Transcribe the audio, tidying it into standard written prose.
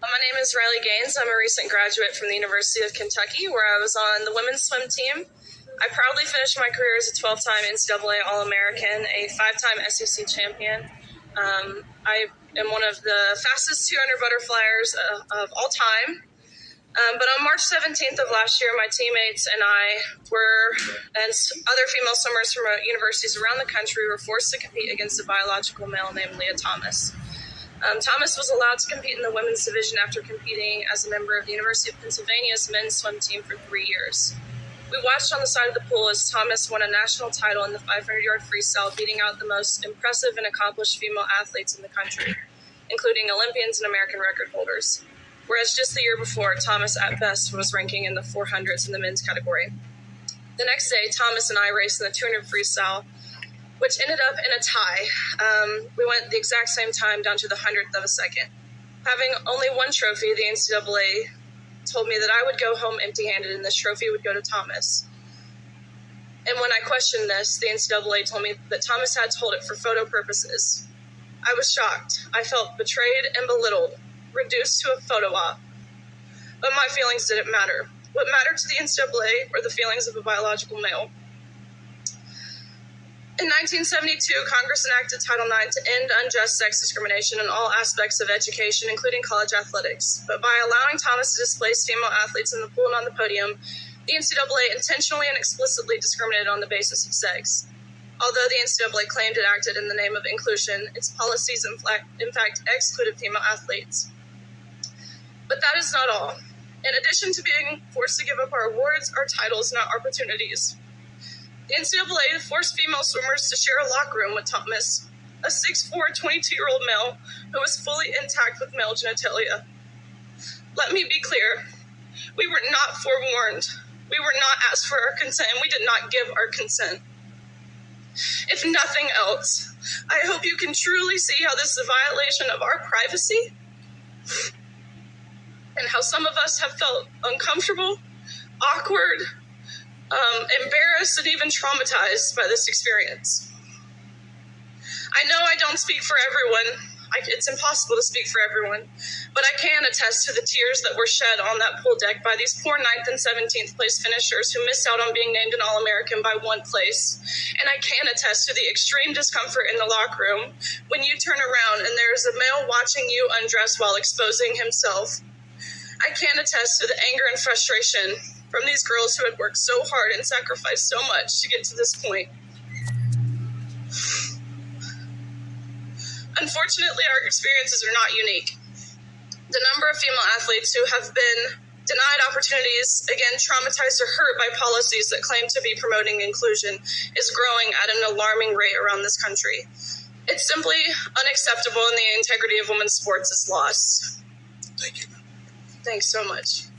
My name is Riley Gaines. I'm a recent graduate from the University of Kentucky, where I was on the women's swim team. I proudly finished my career as a 12-time NCAA All-American, a 5-time SEC champion. I am one of the fastest 200 butterflyers of all time. But on March 17th of last year, my teammates and I and other female swimmers from universities around the country were forced to compete against a biological male named Leah Thomas. Thomas was allowed to compete in the women's division after competing as a member of the University of Pennsylvania's men's swim team for 3 years. We watched on the side of the pool as Thomas won a national title in the 500-yard freestyle, beating out the most impressive and accomplished female athletes in the country, including Olympians and American record holders. Whereas just the year before, Thomas at best was ranking in the 400s in the men's category. The next day, Thomas and I raced in the 200 freestyle, which ended up in a tie. We went the exact same time down to the 100th of a second. Having only one trophy, the NCAA told me that I would go home empty-handed and this trophy would go to Thomas. And when I questioned this, the NCAA told me that Thomas had to hold it for photo purposes. I was shocked. I felt betrayed and belittled, reduced to a photo op. But my feelings didn't matter. What mattered to the NCAA were the feelings of a biological male. In 1972, Congress enacted Title IX to end unjust sex discrimination in all aspects of education, including college athletics. But by allowing Thomas to displace female athletes in the pool and on the podium, the NCAA intentionally and explicitly discriminated on the basis of sex. Although the NCAA claimed it acted in the name of inclusion, its policies in fact excluded female athletes. But that is not all. In addition to being forced to give up our awards, our titles, and our opportunities, the NCAA forced female swimmers to share a locker room with Thomas, a 6'4", 22-year-old male who was fully intact with male genitalia. Let me be clear. We were not forewarned. We were not asked for our consent, and we did not give our consent. If nothing else, I hope you can truly see how this is a violation of our privacy and how some of us have felt uncomfortable, awkward, embarrassed, and even traumatized by this experience. I know I don't speak for everyone. It's impossible to speak for everyone, but I can attest to the tears that were shed on that pool deck by these poor 9th and 17th place finishers who missed out on being named an All-American by one place. And I can attest to the extreme discomfort in the locker room when you turn around and there's a male watching you undress while exposing himself. I can attest to the anger and frustration from these girls who had worked so hard and sacrificed so much to get to this point. Unfortunately, our experiences are not unique. The number of female athletes who have been denied opportunities, again, traumatized or hurt by policies that claim to be promoting inclusion, is growing at an alarming rate around this country. It's simply unacceptable, and the integrity of women's sports is lost. Thank you. Thanks so much.